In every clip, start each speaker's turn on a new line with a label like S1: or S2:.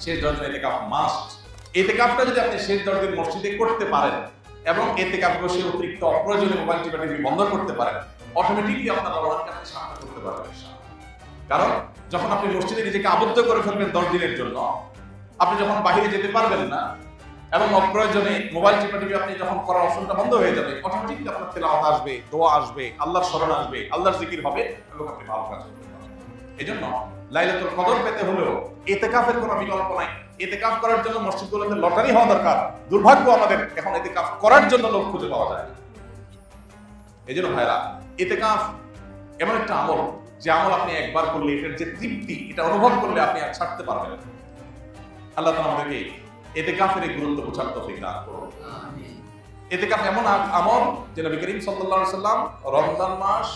S1: শেষ 10 দিন ইতিকাফ মাস্ট। ইতিকাফটা যদি আপনি শেষ 10 দিন মসজিদে করতে পারেন এবং ইতিকাফ বসে অতিরিক্ত অপ্রয়োজনীয় মোবাইল টিপাটিপি বন্ধ করতে পারেন, অটোমেটিকলি আপনার রমজানকে আপনি সামনে করতে পারবেন ইনশাআল্লাহ। কারণ যখন আপনি মসজিদে নিজেকে আবদ্ধ করে ফেলবেন 10 দিনের জন্য, আপনি যখন বাইরে যেতে পারবেন না এবং অপ্রয়োজনে মোবাইল টিপাটিপি আপনি যখন করার অপশনটা বন্ধ হয়ে যাবে, অটোমেটিকলি আপনার তেলাওয়াত আসবে, দোয়া আসবে, আল্লাহর স্মরণ আসবে, আল্লাহর জিকির হবে এবং আপনি ভালো কাজ করতে পারবেন। এজন্য লাইলাতুল কদর পেতে হলেও ইতিকাফের কোনো বিকল্প নাই। ইতিকাফ করার জন্য মসজিদগুলোতে লটারি হওয়া দরকার। দুর্ভাগ্য আমাদের, এখন ইতিকাফ করার জন্য লোক খুঁজে পাওয়া যায় না। এজন্য ভাইরা, ইতিকাফ এমন একটা আমল যে আমল আপনি একবার করলে এটার যে তৃপ্তি, এটা অনুভব করলে আপনি আর ছাড়তে পারবেন না। আল্লাহ তাআলা আমাদেরকে ইতিকাফের এই গুরুত্ব বোঝার তৌফিক দান করুন। আমিন। ইতিকাফ এমন আমল যে নবী করিম সাল্লাল্লাহু আলাইহি সাল্লাম রমজান মাস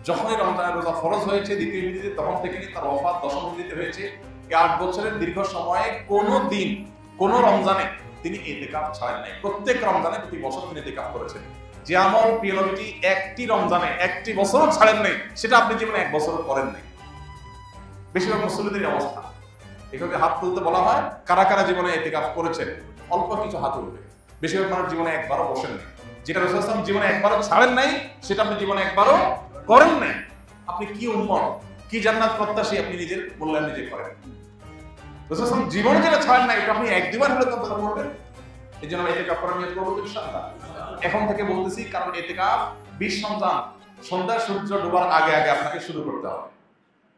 S1: যখনই রমজানের রোজা ফরজ হয়েছে দ্বিতীয় হিজরিতে, তখন থেকে তার ওফাত দশম হিজরিতে হয়েছে। এই 8 বছরের দীর্ঘ সময়ে কোনো দিন, কোনো রমজানে তিনি ইতিকাফ ছাড়েন নাই। প্রত্যেক রমজানে প্রতি বছর তিনি ইতিকাফ করেছেন। যে আমল প্রিয় নবীজি একটি রমজানে একটি বছরও ছাড়েন নাই, সেটা আপনি জীবনে 1 বছরও করেন নাই। বেশিরভাগ মুসল্লিদের অবস্থা। এখানে হাত তুলতে বলা হয়, কারা কারা জীবনে ইতিকাফ করেছেন? অল্প কিছু হাত উঠবে। বেশিরভাগ মানুষ জীবনে একবারও বসেন নাই। যেটা রাসূল সাল্লাল্লাহু আলাইহি ওয়াসাল্লাম জীবনে একবারও ছাড়েন নাই, সেটা আপনি জীবনে একবারও করেন নাই। আপনি কি উম্মত, কি জান্নাত প্রত্যাশী, আপনি নিজের মূল্যায়ন নিজে করেন। রাসূল সাল্লাল্লাহু আলাইহি ওয়াসাল্লাম জীবনে যেটা ছাড়েন নাই, এটা আপনি 1-2 বার হলে তো করবেন। এই জন্য ইতিকাফ করার নিয়ত করব ইনশাআল্লাহ। এখন থেকে বলতেছি, কারণ ইতিকাফ 20 রমজান সন্ধ্যা সূর্য ডোবার আগে আগে আপনাকে শুরু করতে হবে।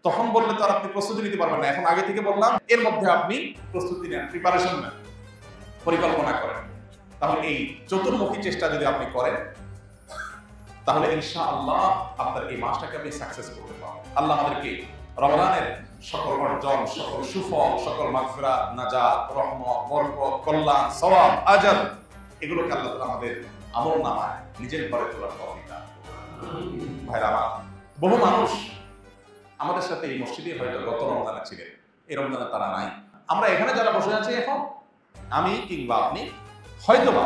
S1: তখন বললে তো আর আপনি প্রস্তুতি নিতে পারবেন না। এখন আগে থেকে বললাম, এর মধ্যে আপনি প্রস্তুতি নেন, প্রিপারেশন নেন, পরিকল্পনা করেন। তাহলে এই চতুর্মুখী চেষ্টা যদি আপনি করেন, তাহলে ইনশাআল্লাহ আপনার এই মাসটাকে আপনি সাকসেস করতে পারবেন। আল্লাহ আমাদেরকে রমজানের সকল অর্জন, সকল সুফল, সকল মাগফিরাত, নাজাত, রহমত, বরকত, কল্যাণ, সওয়াব, আজর, এগুলোকে আল্লাহ তাআলা আমাদের আমলনামায় নিজের ঘরে তোলার তৌফিক দান করুন। ভাইরা আমার, বহু মানুষ আমাদের সাথে এই মসজিদে হয়তো গত রমজানে ছিলেন, এই রমজানে তারা নাই। আমরা এখানে যারা বসে আছি এখন, আমি কিংবা আপনি, হয়তোবা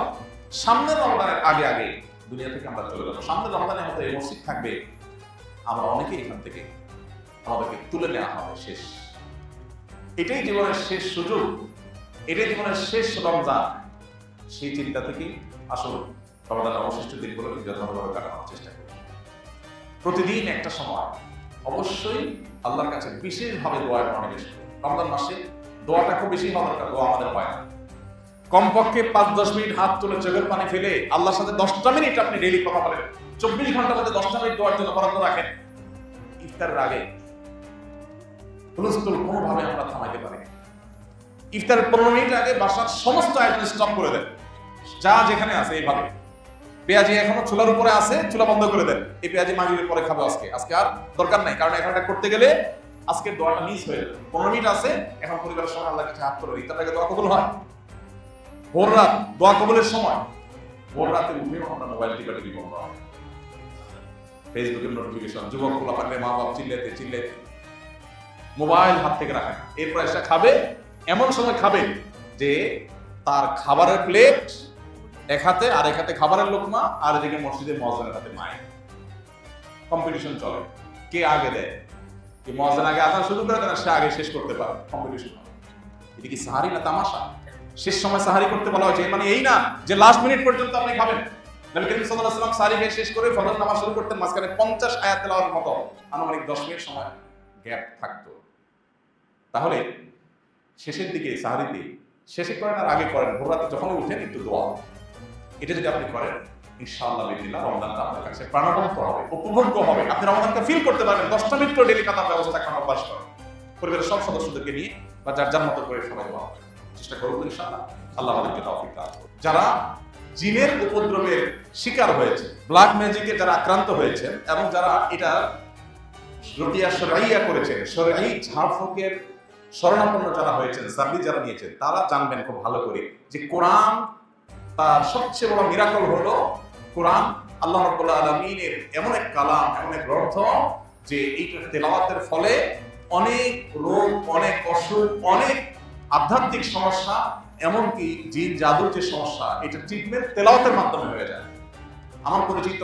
S1: সামনের রমজানের আগে আগে দুনিয়া থেকে আমরা চলে যাবো। সামনের রমজানে হয়তো এই মসজিদ থাকবে, আমরা অনেকেই এখান থেকে আমাদেরকে তুলে নেওয়া হবে শেষ। এটাই জীবনের শেষ সুযোগ, এটাই জীবনের শেষ রমজান। সেই চিন্তা থেকেই আসলে রমজানের অবশিষ্ট দিনগুলোকে যথাযথভাবে কাটানোর চেষ্টা করি। প্রতিদিন একটা সময় অবশ্যই আল্লাহর কাছে বিশেষভাবে দোয়ার মনোনিবেশ করুন। রমজান মাসে দোয়াটা খুব বেশি হওয়ার দরকার, দোয়া আমাদের হয় না। কমপক্ষে 5-10 মিনিট হাত তুলে চোখের পানি ফেলে আল্লাহর সাথে 10টা মিনিট আপনি ডেইলি কথা বলেন। 24 ঘন্টার মধ্যে 10টা মিনিট দোয়ার জন্য বরাদ্দ রাখেন। ইফতারের আগে হুলস্থুল কোনোভাবে আমরা থামাইতে পারি না। ইফতারের 15 মিনিট আগে বাসার সমস্ত আয়োজন স্টপ করে দেন, যা যেখানে আছে। এইভাবে পেঁয়াজি এখনো চুলার উপরে আছে, চুলা বন্ধ করে দেন। এই পেঁয়াজি মাগরিবের পরে খাবে আজকে আর দরকার নাই, কারণ এখন এটা করতে গেলে আজকের দোয়াটা মিস হয়ে যাবে। 15 মিনিট আছে, এখন পরিবারের সঙ্গে আল্লাহর কাছে হাত তুলে ইফতারের আগে দোয়া কবুল হয়। ভোর রাত দোয়া কবুলের সময়, ভোর রাতে উঠেও আমরা মোবাইল টিপাটিপি বন্ধ হয়, ফেসবুকের নোটিফিকেশন, যুবক পোলাপানে মা বাপ চিল্লাইতে চিল্লাইতে মোবাইল হাত থেকে রাখে না। এরপর এসে খাবে, এমন সময় খাবে যে তার খাবারের প্লেট এক হাতে, আর এক হাতে খাবারের লোকমা, আর এদিকে মসজিদের মুয়াজ্জিনের হাতে মাইক। কম্পিটিশন চলে, কে আগে দেয়, কি মুয়াজ্জিন আগে আজান শুরু করে দেয়, সে আগে শেষ করতে পারে, কম্পিটিশন। এটা কি সাহারি না তামাশা? শেষ সময় সাহারি করতে বলা হয়েছে, মানে এই না যে লাস্ট মিনিট পর্যন্ত আপনি খাবেন। নবী করিম সাল্লাল্লাহু আলাইহি ওয়াসাল্লাম সাহারি খেয়ে শেষ করে ফজর নামাজ শুরু করতেন, মাঝখানে 50 আয়াত তেলাওয়াতের মতো আনুমানিক 10 মিনিট সময় গ্যাপ থাকতো। তাহলে শেষের দিকে সাহারিতে শেষে করেন আর আগে করেন, ভোর রাতে যখন উঠেন একটু দোয়া, এটা যদি আপনি করেন ইনশাআল্লাহ বিদিল্লাহ রমজানটা আপনার কাছে প্রাণবন্ত হবে, উপভোগ্য হবে। আপনি রমজানকে ফিল করতে পারবেন। 10টা মিনিট করে ডেইলি কাটার ব্যবস্থা করার অভ্যাস করেন, পরিবারের সব সদস্যদেরকে নিয়ে বা যার যার মতো করে সবাই দোয়া চেষ্টা করব ইনশাআল্লাহ। আল্লাহ আমাদেরকে তৌফিক দান করুন। যারা জিনের উপদ্রবের শিকার হয়েছে, ব্ল্যাক ম্যাজিকে যারা আক্রান্ত হয়েছে, এবং যারা এটা রুকিয়া শরঈয়া করেছেন, শরঈ ঝাড়ফুঁকের শরণাপন্ন যারা হয়েছেন, সার্ভিস যারা নিয়েছেন, তারা জানবেন খুব ভালো করে যে কোরআন তার সবচেয়ে বড় মিরাকল হলো কোরআন আল্লাহ রাব্বুল আলামিনের এমন এক কালাম, এমন এক গ্রন্থ যে এইটা তেলাওয়াতের ফলে অনেক রোগ, অনেক অসুখ, অনেক আধ্যাত্মিক সমস্যা, এমনকি জিন জাদুর যে সমস্যা, এটা ট্রিটমেন্ট তেলাওয়াতের মাধ্যমে হয়ে যায়। আমার পরিচিত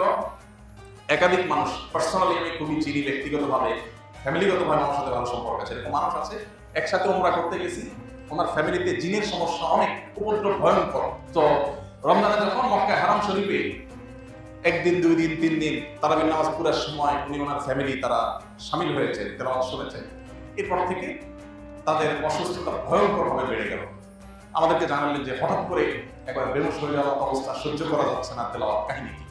S1: একাধিক মানুষ, পার্সোনালি আমি খুবই চিনি, ব্যক্তিগতভাবে ফ্যামিলিগতভাবে আমার সাথে ভালো সম্পর্ক আছে, এরকম মানুষ আছে। একসাথে উমরা করতে গেছি, ওনার ফ্যামিলিতে জিনের সমস্যা অনেক, উপদ্রব ভয়ঙ্কর। তো রমজানে যখন মক্কা হারাম শরীফে একদিন, 2 দিন, 3 দিন তারাবির নামাজ পুরার সময় উনি ওনার ফ্যামিলি তারা শামিল হয়েছে, তেলাওয়াত শুনেছে। এরপর থেকে তাদের অসুস্থতা ভয়ঙ্করভাবে বেড়ে গেল। আমাদেরকে জানালেন যে হঠাৎ করে একবার বেহুশ হয়ে যাওয়ার অবস্থা, সহ্য করা যাচ্ছে না, তেলাওয়াত কাহিনী কি।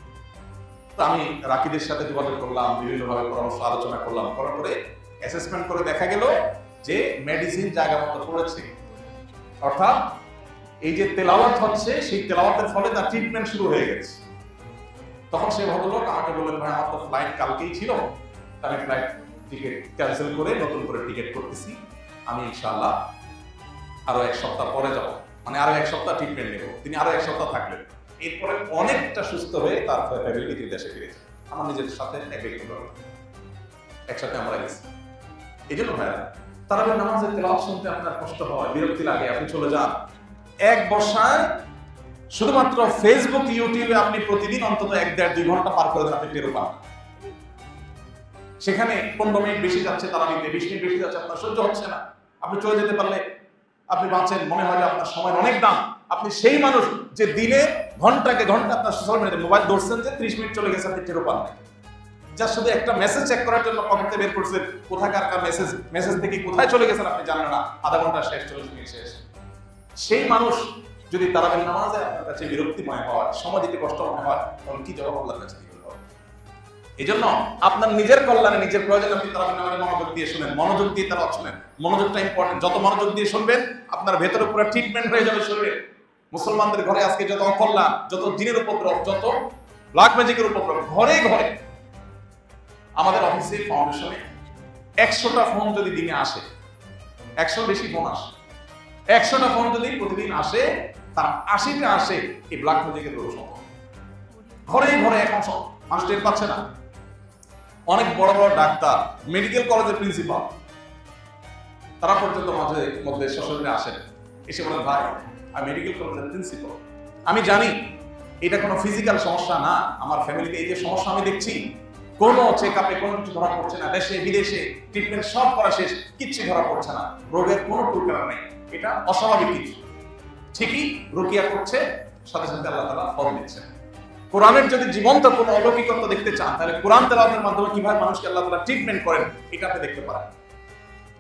S1: তো আমি রাকিদের সাথে যোগাযোগ করলাম, বিভিন্নভাবে পরামর্শ আলোচনা করলাম, করার পরে অ্যাসেসমেন্ট করে দেখা গেল যে মেডিসিন জায়গা মতো পড়েছে। অর্থাৎ এই যে তেলাওয়াত হচ্ছে, সেই তেলাওয়াতের ফলে তার ট্রিটমেন্ট শুরু হয়ে গেছে। তখন সেই ভদ্রলোক আমাকে বললেন, ভাই আমার তো ফ্লাইট কালকেই ছিল, আমি ফ্লাইট টিকিট ক্যান্সেল করে নতুন করে টিকিট করতেছি, আমি ইনশাআল্লাহ আরো 1 সপ্তাহ পরে যাব, মানে আরো 1 সপ্তাহ ট্রিটমেন্ট নেব। তিনি আরো 1 সপ্তাহ থাকলেন, এরপরে অনেকটা সুস্থ হয়ে তার ফ্যামিলি তিনি দেশে ফিরেছে। আমার নিজের সাথে একসাথে আমরা গেছি। এই জন্য ভাইরা, তারাবির নামাজের তেলাওয়াত শুনতে আপনার কষ্ট হয়, বিরক্তি লাগে, আপনি চলে যান। এক বসায় শুধুমাত্র ফেসবুক, ইউটিউবে আপনি প্রতিদিন অন্তত 1-1.5-2 ঘন্টা পার করে দেন, আপনি টের পান। সেখানে 15 মিনিট বেশি যাচ্ছে তারাবিতে, 20 মিনিট বেশি যাচ্ছে, আপনার সহ্য হচ্ছে না। আপনি চলে যেতে পারলে আপনি বাঁচেন, মনে হয় যে আপনার সময় অনেক দাম। আপনি সেই মানুষ যে দিনে ঘন্টাকে ঘন্টা আপনার সোশ্যাল মিডিয়াতে মোবাইল ধরছেন, যে 30 মিনিট চলে গেছে আপনি টেরও পান না। যা শুধু একটা মেসেজ চেক করার জন্য পকেটে বের করছেন, কোথাকার মেসেজ থেকে কোথায় চলে গেছেন আপনি জানেন না, আধা ঘন্টা শেষ, 40 মিনিট শেষ। সেই মানুষ যদি তারাবির নামাজে আপনার কাছে বিরক্তিময় হয়, সময় দিতে কষ্ট মনে হয়, তখন কি জবাব আল্লাহর কাছে দিবেন? এই জন্য আপনার নিজের কল্যাণে, নিজের প্রয়োজনে আপনি তারাবির নামাজে মনোযোগ দিয়ে শুনেন, মনোযোগ দিয়ে তারা শুনেন। মনোযোগটা ইম্পর্টেন্ট। যত মনোযোগ দিয়ে শুনবেন, আপনার ভেতরে পুরো ট্রিটমেন্ট হয়ে যাবে শরীরে। মুসলমানদের ঘরে আজকে যত অকল্যাণ, যত জিনের উপদ্রব, যত ব্ল্যাক ম্যাজিকের উপদ্রব, ঘরে ঘরে। আমাদের অফিসে ফাউন্ডেশনে 100টা ফোন যদি দিনে আসে, 100 বেশি ফোন আসে, 100টা ফোন যদি প্রতিদিন আসে, তার 80টা আসে এই ব্ল্যাক ম্যাজিকের দোষ। ঘরে ঘরে এখন সব মানুষ টের পাচ্ছে না। অনেক বড় বড় ডাক্তার, মেডিকেল কলেজের প্রিন্সিপাল, তারা পর্যন্ত মাঝে মধ্যে সশরীরে আসেন, এসে বলেন, ভাই আমি মেডিকেল কলেজের প্রিন্সিপাল, আমি জানি এটা কোনো ফিজিক্যাল সমস্যা না, আমার ফ্যামিলিতে এই যে সমস্যা আমি দেখছি, কোনো চেকআপে কোনো কিছু ধরা পড়ছে না, দেশে বিদেশে ট্রিটমেন্ট সব করা শেষ, কিচ্ছু ধরা পড়ছে না, রোগের কোনো টুলকারা নেই, এটা অস্বাভাবিক কিছু। ঠিকই রুকিয়া করছে, সাথে সাথে আল্লাহ তাআলা ফল দিচ্ছেন। কোরআনের যদি জীবন্ত কোনো অলৌকিকত্ব দেখতে চান, তাহলে কোরআন তেলাওয়াতের মাধ্যমে কিভাবে মানুষকে আল্লাহ তাআলা ট্রিটমেন্ট করেন, এটা আপনি দেখতে পারেন।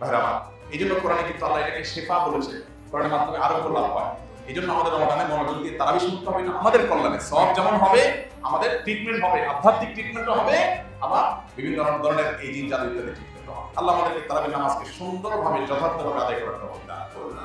S1: ভাইরা আমার, এই জন্য কোরআনে কিন্তু আল্লাহ এটাকে শেফা বলেছে, কোরআনের মাধ্যমে আরো লাভ হয়। এই জন্য আমাদের রমাদানে মনোযোগ দিয়ে তারাবি শুনতে হবে, না আমাদের কল্যাণে, সব যেমন হবে, আমাদের ট্রিটমেন্ট হবে, আধ্যাত্মিক ট্রিটমেন্টও হবে, আবার বিভিন্ন ধরনের এই জিন জাদু ইত্যাদি ট্রিটমেন্ট হবে। আল্লাহ আমাদেরকে তারাবি নামাজকে সুন্দরভাবে, যথার্থভাবে আদায় করার তৌফিক দান করুন।